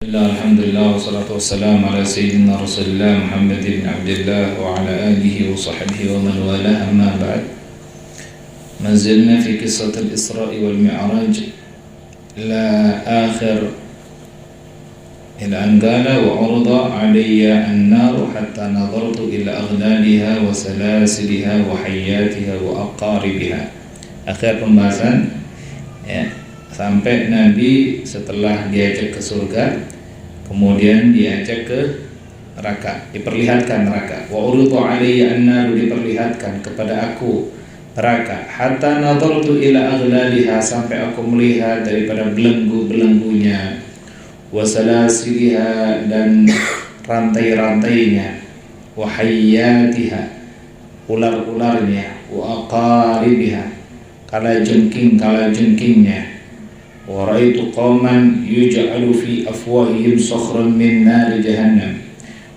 Alhamdulillah wassalatu wassalamu ala sayyidina Rasulillah Muhammad bin Abdullah wa ala alihi wa sahbihi wa man walah, amma ba'd. Ma zilna fi qissat al-Isra wal Mi'raj la akhir ila an qala wa urida alayya an-nar hatta nadartu ila aghlaliha wa salasiliha wa hayyatiha wa aqaribiha. Akhir pembahasan ya, sampai Nabi setelah diajak ke surga, kemudian diajak ke neraka, diperlihatkan neraka. Wa uridu alayya an-nar, diperlihatkan kepada aku neraka. Hatta nadartu ila aghlaliha, sampai aku melihat daripada belenggu-belenggunya, wa salasiliha, dan rantai-rantainya, wa hayyatiha, ular-ularnya, wa aqaribiha, kalajengking-kalajengkingnya. Wa ra'aitu qauman yuj'alu fi afwahihim sakhran min nar jahannam,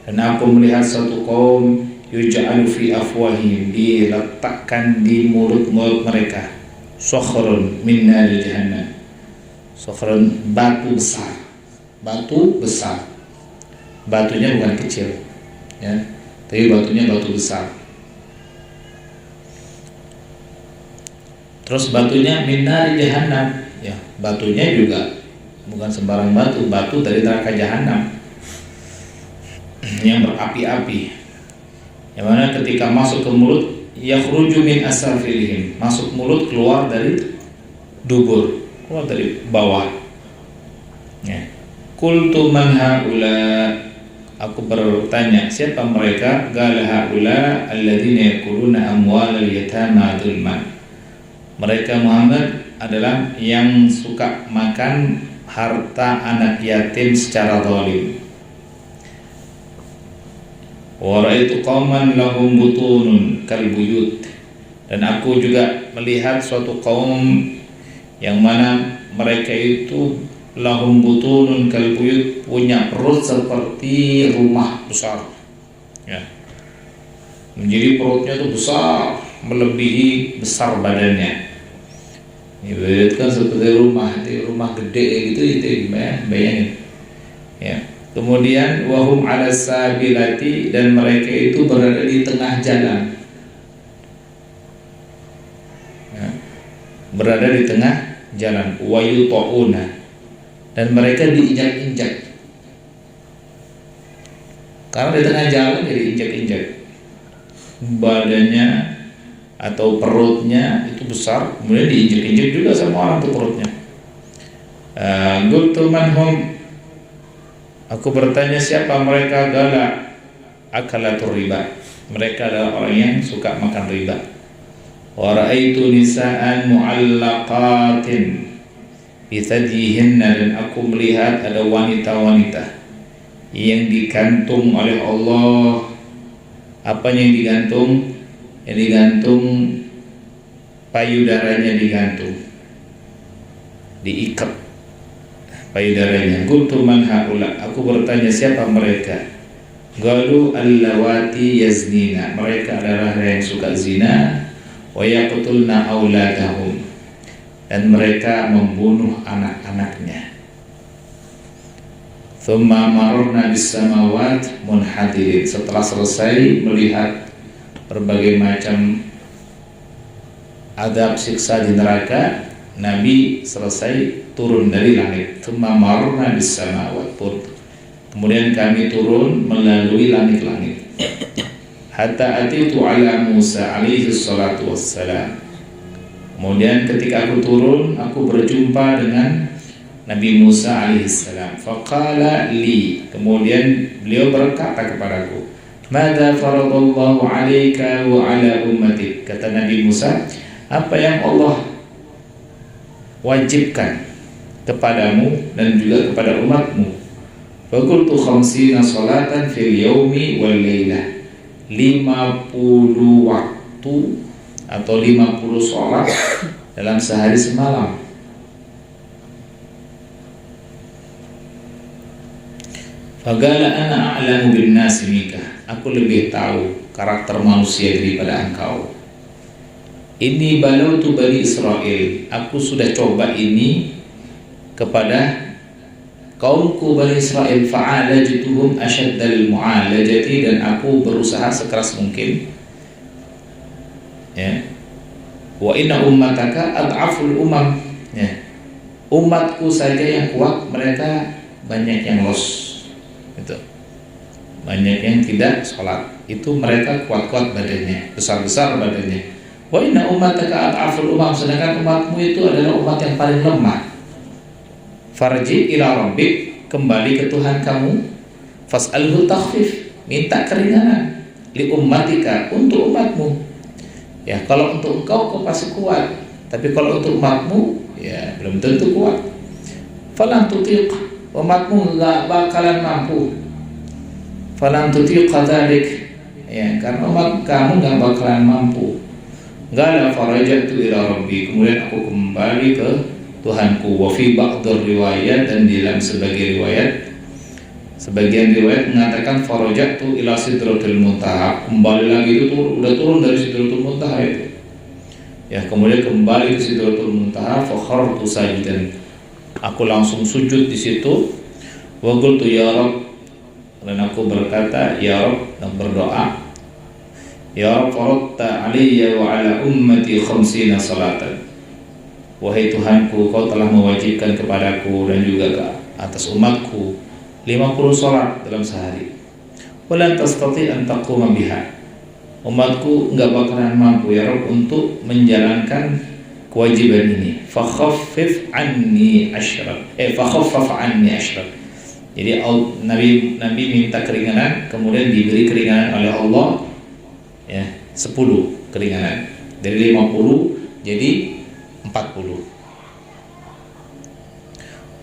dan aku melihat satu kaum yuj'alu fi afwahihim, diletakkan di mulut-mulut mereka, sakhran min nar jahannam. Sakhran, batu besar, batu besar, batunya bukan kecil ya, tapi batunya batu besar. Terus batunya min nar jahannam, ya, batunya juga bukan sembarang batu, batu dari neraka jahanam yang berapi-api, yang mana ketika masuk ke mulut, yakhruju min asafilihim, masuk mulut, keluar dari dubur, keluar dari bawah ya. Qultu man haula, aku bertanya, siapa mereka? Qala haula alladzina yakuluna amwalal yatama dzulman, mereka Muhammad adalah yang suka makan harta anak yatim secara zalim. Wa ra'aitu qauman lahum butunun kal buyut, dan aku juga melihat suatu kaum yang mana mereka itu lahum butunun kal buyut, punya perut seperti rumah besar ya. Menjadi perutnya itu besar, melebihi besar badannya. Ibaratkan seperti rumah gede gitu, itu bayangin ya. Kemudian wahum ala sabilati, dan mereka itu berada di tengah jalan ya, berada di tengah jalan. Wayuta'una, dan mereka diinjak-injak, karena di tengah jalan jadi injak-injak. Badannya atau perutnya itu besar, kemudian diinjek-injek juga sama orang tuh perutnya. Qultu man hum, aku bertanya siapa mereka? Qala akalatur riba, mereka adalah orang yang suka makan riba. Wa ra'aitu nisa'an mu'allaqatin bi thadyihinna, dan aku melihat ada wanita-wanita yang digantung oleh Allah. Apanya yang digantung? Yang digantung payudaranya, digantung, diikat payudaranya. Qultu man haula, aku bertanya siapa mereka? Qalu allawati yaznina, mereka adalah yang suka zina. Wa yaqtulna auladahum, dan mereka membunuh anak-anaknya. Thumma marurna bis samawat munhadirin, setelah selesai melihat berbagai macam adab siksa di neraka, Nabi selesai turun dari langit. Tsumma marurna bis samawat, kemudian kami turun melalui langit-langit. Hatta atitu ala Musa alaihi salatu wassalam, kemudian ketika aku turun, aku berjumpa dengan Nabi Musa alaihi salam. Faqala li, kemudian beliau berkata kepadaku, Mada faradallahu alaika wa ala ummatik, kata Nabi Musa, apa yang Allah wajibkan kepadamu dan juga kepada umatmu? Faqultu khamsina salatan fil yaumi wal lailah, 50 waktu atau 50 salat dalam sehari semalam. Faqala ana a'lamu bin nasi minka, aku lebih tahu karakter manusia daripada engkau. Ini balautu bani Israel, aku sudah coba ini kepada kaumku Bani Israel fa'alajtuhum asyaddal mu'alajati, dan aku berusaha sekeras mungkin, ya. Wa inna ummataka ad'aful umam, ya. Umatku saja yang kuat, mereka banyak yang los, itu banyak yang tidak sholat, itu mereka kuat-kuat badannya, besar-besar badannya. Wa inna ummataka ad'aful umam, sedangkan umatmu itu adalah umat yang paling lemah. Farji ila rabbik, kembali ke Tuhan kamu, fas'alhu takhfif, minta keringanan, li ummatika, untuk umatmu. Ya, kalau untuk engkau pasti kuat, tapi kalau untuk umatmu, ya belum tentu kuat. Falan tutiq, umatmu enggak bakalan mampu. Falan tutiq dzalik, ya, karena umat kamu enggak bakalan mampu. Qala farajatu ila rabbi, kemudian aku kembali ke Tuhanku. Wa fi ba'dhur riwayat, dan di dalam sebagian riwayat mengatakan farajatu ila sidratil muntaha, kembali lagi itu udah turun dari sidratul muntaha itu. Ya, kemudian kembali ke sidratul muntaha, fa khartu sajidan, aku langsung sujud di situ. Wa qultu ya Rabb, dan aku berkata ya Rabb, dan berdoa, ya Rabb faradta alayya wa ala ummati 50 salatan, wahai Tuhanku, kau telah mewajibkan kepadaku dan juga ke atas umatku 50 sholat dalam sehari. Walan tastati an taquma biha, umatku enggak bakalan mampu ya Rabb untuk menjalankan kewajiban ini. Fakhaffif anni asyrak, fakhaffaf anni asyrak. Jadi Nabi minta keringanan, kemudian diberi keringanan oleh Allah, ya, 10 keringanan, dari 50 jadi 40.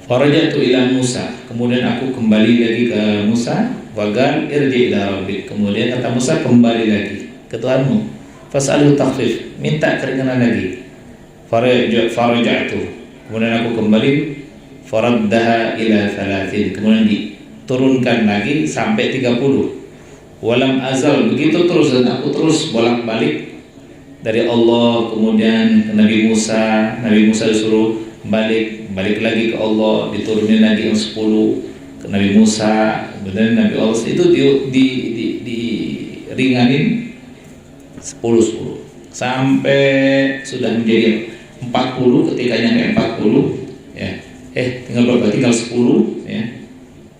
Farajatu ila Musa, kemudian aku kembali lagi ke Musa. Wagal irji ila rabbik, kemudian kata Musa, kembali lagi ke Tuhanmu. Fas'alhu takhfif, minta keringanan lagi. Farajatu, kemudian aku kembali. Faraddaha ila 30, kemudian diturunkan lagi sampai 30. Walam azal, begitu terus, dan aku terus bolak-balik dari Allah kemudian ke Nabi Musa. Nabi Musa disuruh balik lagi ke Allah, diturunin lagi yang 10 ke Nabi Musa. Kemudian Nabi Allah itu ringanin 10 sampai sudah menjadi 40. Ketika nyampe 40, ya, tinggal berapa? Tinggal 10, ya,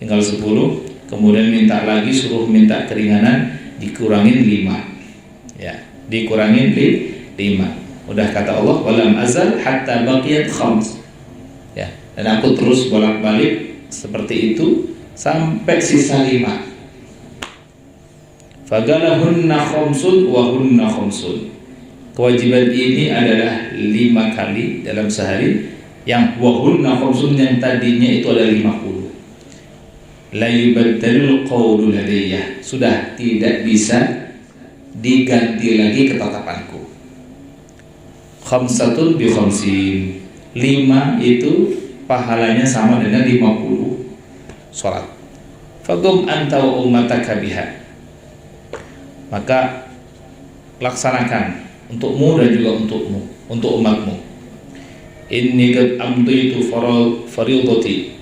tinggal 10. Kemudian minta lagi, suruh minta keringanan, dikurangin 5, ya, dikurangin 5. Udah kata Allah, walam azal hatta baqiyat khams, ya, dan aku terus bolak-balik seperti itu sampai sisa 5. Fagalahunna khamsun wa hunna khamsun, kewajiban ini adalah 5 kali dalam sehari, yang wa hunna khamsun yang tadinya itu adalah 50. La yubaddalul qawlu ladayya, sudah tidak bisa diganti lagi ketetapanku. Khamsatun bi khamsin, 5 itu pahalanya sama dengan 50 sholat. Fagum anta wa ummataka biha, maka laksanakan untukmu dan juga untuk umatmu. Inni qad amdaitu fariidati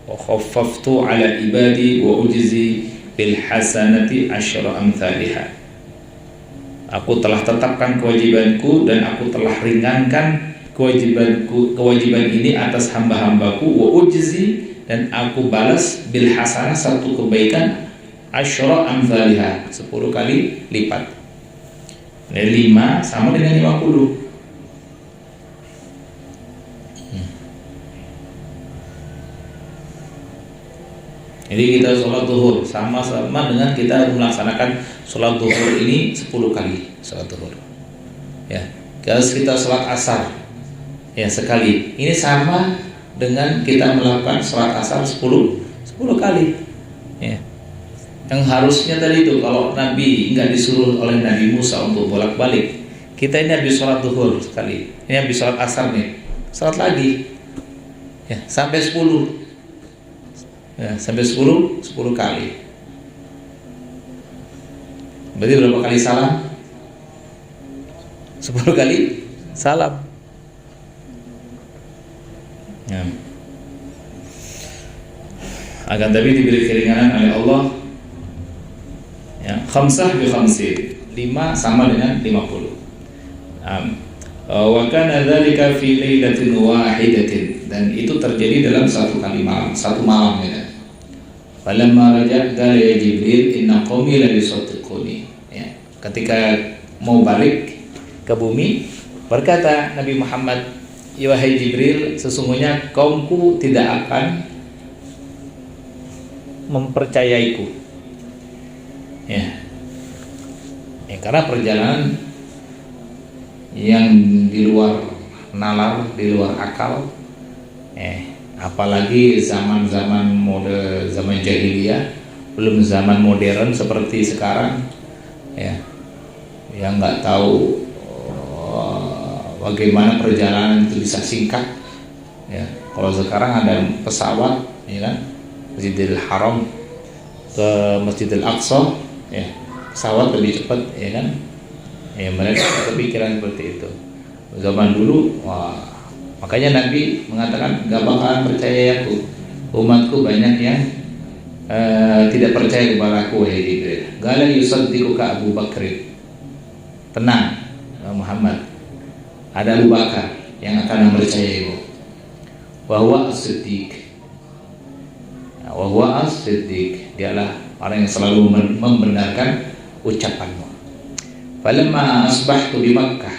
wa khaffaftu ala ibadi wa ujzi bil hasanati asyra amsalha. Aku telah tetapkan kewajibanku dan aku telah ringankan kewajiban ini atas hamba-hambaku, wa ujzi, dan aku balas bil hasanah, satu kebaikan, asyra amsalha, 10 kali lipat. Dari 5 sama dengan 50. Jadi kita sholat zuhur sama-sama dengan kita melaksanakan sholat zuhur ini 10 kali sholat zuhur. Ya, kalau kita sholat asar, ya, sekali. Ini sama dengan kita melakukan sholat asar 10 kali. Ya. Yang harusnya tadi itu, kalau Nabi nggak disuruh oleh Nabi Musa untuk bolak-balik, kita ini habis sholat zuhur sekali, ini habis sholat asar nih, sholat lagi, ya, sampai 10. Ya, sampai 10 kali. Berarti berapa kali salam? 10 kali salam. Ya. akan tapi diberi keringanan oleh Allah. Ya, khamsah bi khamsin, 5 sama dengan 50. Wa kana dzalika fi lailatin wahidatin, dan itu terjadi dalam satu malam ya. Falamma raja' qala ya Jibril inna qaumi la yusaddiquni. Ya, ketika mau balik ke bumi, berkata Nabi Muhammad, ya wahai Jibril, sesungguhnya kaumku tidak akan mempercayaiku. Ya, karena perjalanan yang di luar nalar, di luar akal, apalagi zaman jahiliyah, belum zaman modern seperti sekarang, ya, yang nggak tahu bagaimana perjalanan itu bisa singkat. Ya, kalau sekarang ada pesawat, ya kan, Masjidil Haram ke Masjidil Aqsa, ya, pesawat lebih cepat, ya kan. Ya, mereka kepikiran seperti itu. Zaman dulu, wah, makanya Nabi mengatakan gak bakalan percaya aku, umatku banyak yang tidak percaya kepada aku, wahai Jibril. Gala yusaddiquka Abu Bakr. Tenang Muhammad, ada Abu Bakar yang akan mempercayaimu. Wa huwa as-siddiq. Wa huwa as-siddiq, dialah orang yang selalu membenarkan ucapanmu. Falamma asbahtu di Makkah,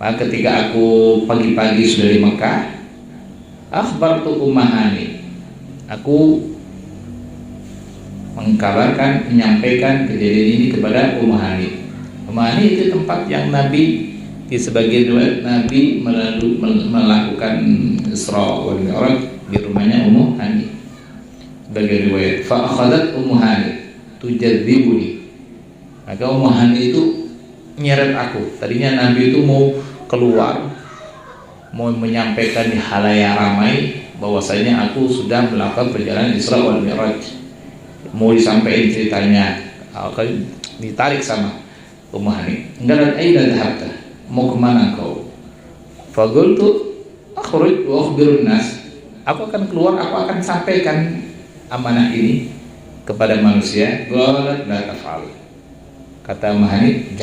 maka ketika aku pagi-pagi sudah di Makkah, akhbartu Ummahani, aku menyampaikan kejadian ini kepada Ummahani. Ummahani itu tempat yang Nabi, di sebagian riwayat Nabi melakukan Isra wal Mi'raj di rumahnya Ummu Hani. Sebagian riwayat, fa akhadat Ummu Hani tujadzibuni, maka Ummu Hani itu nyeret aku. Tadinya Nabi itu mau keluar, mau menyampaikan di halayak ramai bahwasanya aku sudah melakukan perjalanan Isra wal Mi'raj, mau disampaikan ceritanya, ditarik sama Ummu Hani. Enggak, aina dhahabta, mau kemana kau? Faqultu akhruj wa akhbirun nas, aku akan keluar, aku akan sampaikan amanah ini kepada manusia. Qalat la taf'al, kata Ummu Hani,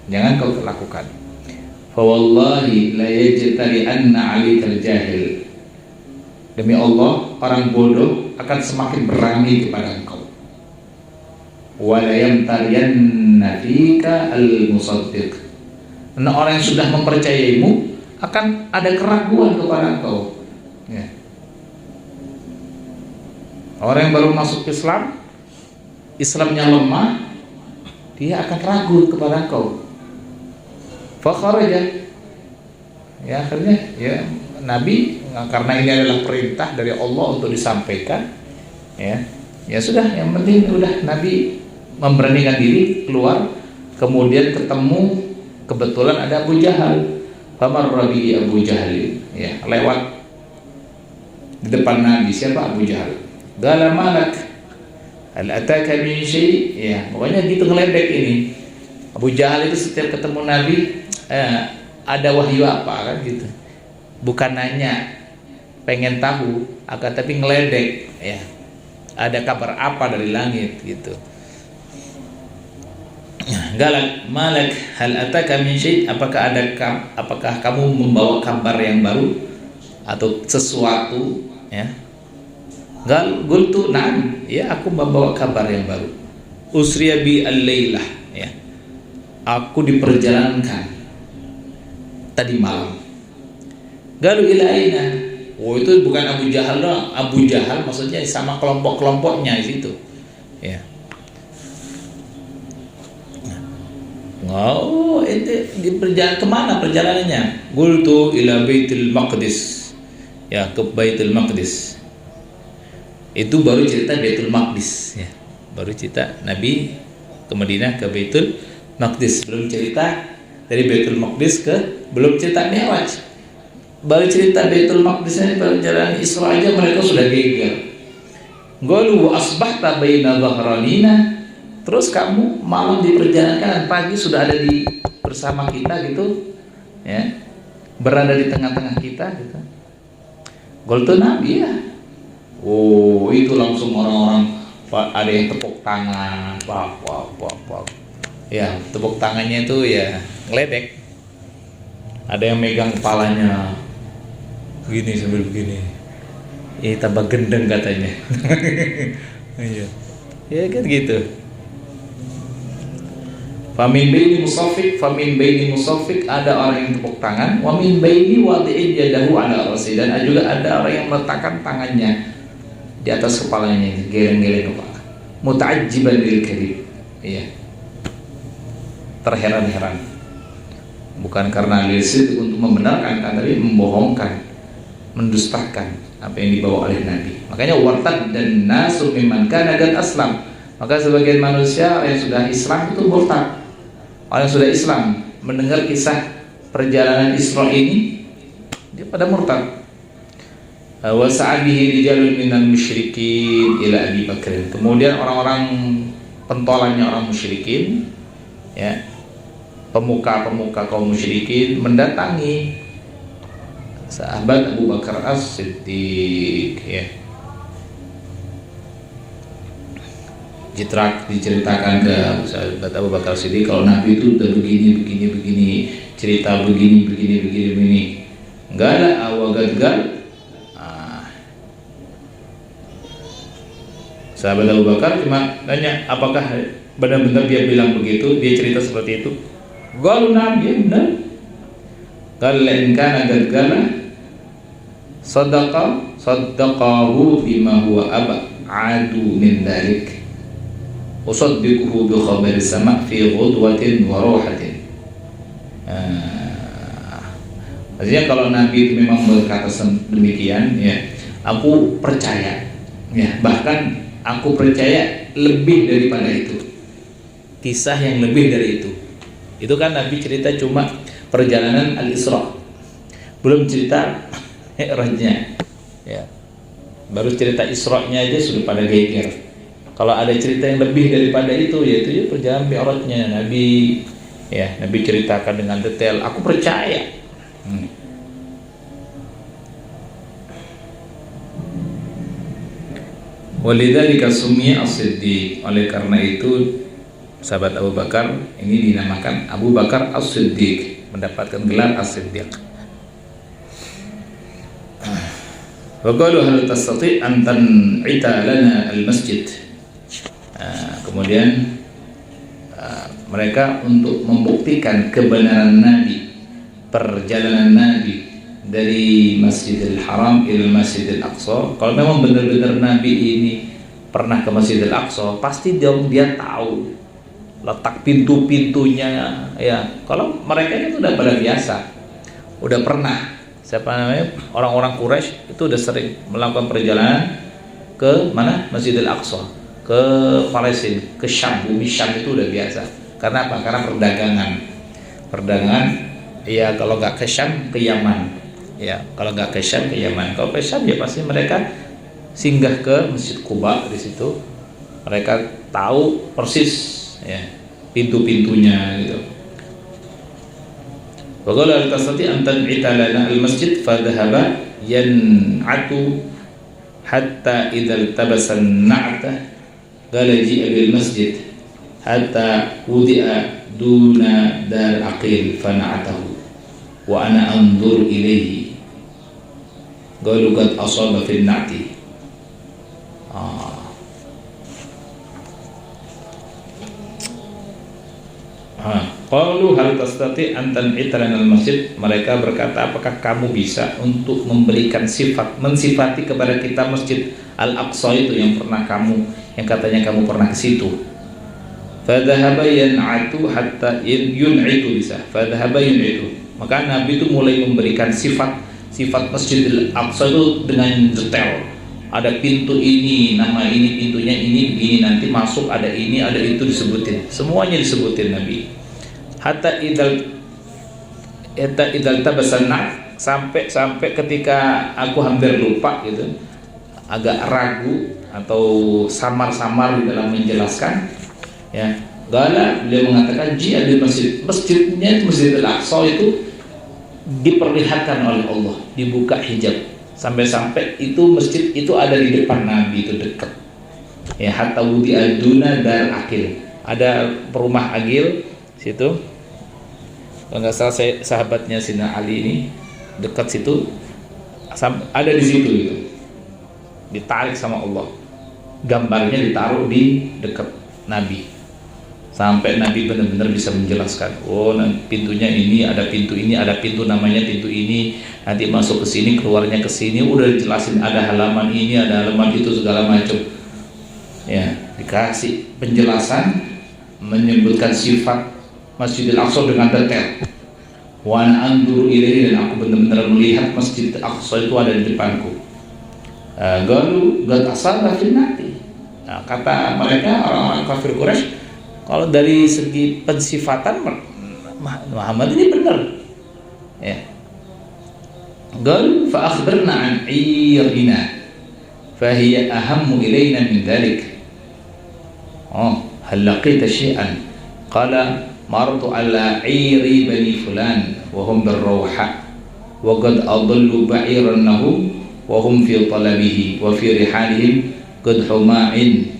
jangan kau lakukan. Fa wallahi la yajtari anna 'alaikal jahil, demi Allah orang bodoh akan semakin berani kepada engkau. Wa la yamtariyanna fika al-musaddiq, karena orang yang sudah mempercayaimu akan ada keraguan kepada engkau. Ya. Orang yang baru masuk Islam, Islamnya lemah, dia akan ragu kepada engkau. Fakharaja, ya, akhirnya ya Nabi, karena ini adalah perintah dari Allah untuk disampaikan, ya sudah, yang penting udah Nabi memberanikan diri keluar. Kemudian ketemu, kebetulan ada Abu Jahal. Famar Rabi Abu Jahal, ya, lewat di depan Nabi. Siapa Abu Jahal? Gala malak hal ataka min syai', ya, pokoknya gitu ngeledek ini. Abu Jahal itu setiap ketemu Nabi, ada wahyu apa kan gitu, bukan nanya pengen tahu, akan tapi ngeledek, ya, ada kabar apa dari langit gitu. Galak malak hal ataka min syai', apakah kamu membawa kabar yang baru atau sesuatu, ya. Qultu na'am, ya, aku membawa kabar yang baru. Usriya bi al-lailah, ya, aku diperjalankan tadi malam. Galu ila aina, oh itu bukan Abu Jahal dong. Abu Jahal maksudnya sama kelompok-kelompoknya di situ, ya. Oh, itu kemana perjalanannya? Qultu ila Baitul Maqdis, ya, ke Baitul Maqdis. Itu baru cerita Baitul Maqdis, ya, baru cerita Nabi ke Madinah ke Baitul Maqdis, belum cerita dari Baitul Maqdis belum cerita Mi'raj. Baru cerita Baitul Maqdis ini perjalanan Isra aja mereka sudah geger. Qalu asbahta baina dhahranina, terus kamu malam diperjalankan, pagi sudah ada bersama kita gitu, ya, berada di tengah-tengah kita gitu. Qultu nabi, ya, Oh, itu langsung orang-orang ada yang tepuk tangan, wah, wah, wah, wah. Ya, tepuk tangannya itu ya ngeledek. Ada yang megang kepalanya, begini sambil begini. Tambah gendeng katanya. Iya, ya kan gitu. Famin baini musaffiq, ada orang yang tepuk tangan. Wa min baini wadi'in yadahu ala rasi, dan juga ada orang yang meletakkan tangannya di atas kepalanya, geleng-geleng kepala. Muta'ajjiban bil kadhib. Iya. Terheran-heran. Bukan karena lisid untuk membenarkan, tapi membohongkan, mendustakan apa yang dibawa oleh Nabi. Makanya wartad dan nasu mimman kana qad aslam. Maka sebagian manusia yang sudah Islam itu murtad. Orang yang sudah Islam mendengar kisah perjalanan Isra ini, dia pada murtad. Wa sa'abihi rijalun minal musyrikin ila Abi Bakr. Kemudian orang-orang pentolannya orang musyrikin, ya, pemuka-pemuka kaum musyrikin mendatangi sahabat Abu Bakar As-Siddiq, ya. Diceritakan ke sahabat Abu Bakar Siddiq kalau Nabi itu udah begini, cerita begini. Enggak ada awal-gagal. Sahabat Abu Bakar cuma nanya, apakah benar-benar dia bilang begitu, dia cerita seperti itu? Qalu na'am, ya benar. Qala in kana gagala saddaqahu bima huwa ab'adu min dzalik. Usaddiquhu bi khabari sama' fi ghudwatin wa rawhatin. Maksudnya kalau Nabi itu memang berkata demikian, ya, aku percaya, ya, bahkan aku percaya lebih daripada itu, kisah yang lebih dari itu. Itu kan Nabi cerita cuma perjalanan Al-Isra, belum cerita Mi'rajnya, ya. Baru cerita Isra-nya aja sudah pada geger. Kalau ada cerita yang lebih daripada itu, yaitu ya perjalanan Mi'rajnya Nabi, ya, Nabi ceritakan dengan detail. Aku percaya. Walidzalika summiya As-Siddiq. Oleh karena itu sahabat Abu Bakar ini dinamakan Abu Bakar As-Siddiq, mendapatkan gelar As-Siddiq. Wa qalu hal tastati' an tan'ita lana al-masjid. Kemudian mereka untuk membuktikan kebenaran Nabi, perjalanan Nabi dari Masjidil Haram ila Masjidil Aqsa. Kalau memang benar-benar Nabi ini pernah ke Masjidil Aqsa, pasti dia tahu letak pintu-pintunya, ya. Kalau mereka itu udah pada biasa, udah pernah, siapa namanya, orang-orang Quraisy itu udah sering melakukan perjalanan ke mana? Masjidil Aqsa, ke Palestina, ke Syam, bumi Syam itu udah biasa. Karena apa? Karena perdagangan, ya, kalau nggak ke Syam ke Yaman, ya, kalau nggak ke Syam ke Yaman. Kalau ke Syam ya pasti mereka singgah ke Masjid Quba. Di situ mereka tahu persis, ya, pintu-pintunya gitu. Wa qala al-tasati an tan'ita lana al-masjid fa dhahaba yan'atu hatta idza tabasa an-na'ta qala ji'a bil masjid hatta wudi'a duna dar aqil fa na'atahu wa ana anzur ilayhi qalu qad asaba fi an-na'ti. Qalu hal tastati an tan'ita lana al-masjid. Mereka berkata, apakah kamu bisa untuk memberikan sifat, mensifati kepada kita Masjid Al-Aqsa itu yang katanya kamu pernah ke situ. Fadhahaba yan'atu hatta yun'itu bisa. Fadhahaba yun'itu. Maka Nabi itu mulai memberikan sifat Masjid Al-Aqsa itu dengan detail. Ada pintu ini, nama ini, pintunya ini, begini, nanti masuk ada ini, ada itu, disebutin. Semuanya disebutin Nabi. Hatta idal tabasanna, sampai ketika aku hampir lupa gitu, agak ragu atau samar-samar di dalam menjelaskan, ya. Gala beliau mengatakan jia di masjidnya itu Masjid Al-Aqsa itu diperlihatkan oleh Allah, dibuka hijab, Sampai-sampai itu masjid itu ada di depan Nabi, itu dekat. Ya, hatta wudi aduna dar akil. Ada perumah Agil situ. Kalau nggak salah sahabatnya Sina Ali ini dekat situ, ada di situ itu. Ditarik sama Allah. Gambarnya ditaruh di dekat Nabi. Sampai Nabi benar-benar bisa menjelaskan, oh pintunya ini, ada pintu ini, ada pintu namanya pintu ini, nanti masuk ke sini, keluarnya ke sini, udah dijelasin, ada halaman ini, ada halaman itu, segala macam. Ya, dikasih penjelasan, menyebutkan sifat Masjidil Aqsa dengan detail. Wa ana anzuru ilaihi, dan aku benar-benar melihat Masjidil Aqsa itu ada di depanku. Qalu qad asaba fil nati. Nah, kata mereka orang-orang kafir Quraisy, kalau dari segi pensifatan Muhammad ini benar. Ya. Qalu fa akhbirna an 'irina fa hiya ahammu ilaina min dhalik. Oh, hal laqita syai'an? Qala martu ala 'iri bani fulan wa hum birrawha wa qad adallu ba'iran lahum wa hum fi talabihi wa fi rihalihim qad huma'in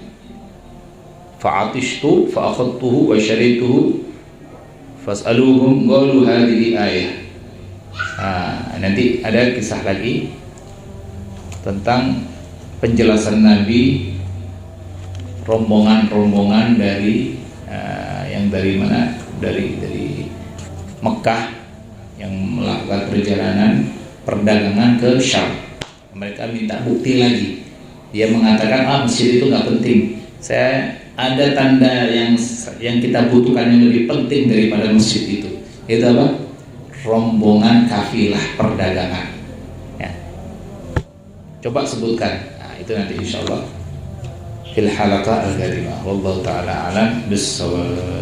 fa'atishtu fa'akhadtuhu wa syarituhu fas'aluhum qalu hadhihi ayah. Nanti ada kisah lagi tentang penjelasan Nabi, rombongan dari yang dari mana, dari Mekah yang melakukan perdagangan ke Syam. Mereka minta bukti lagi. Dia mengatakan, masjid itu nggak penting. Saya ada tanda yang kita butuhkan yang lebih penting daripada masjid itu. Itu apa? Rombongan kafilah perdagangan. Ya. Coba sebutkan. Nah, itu nanti insyaallah fil halaqah al-karimah. Wallahu taala alam bis-shawab.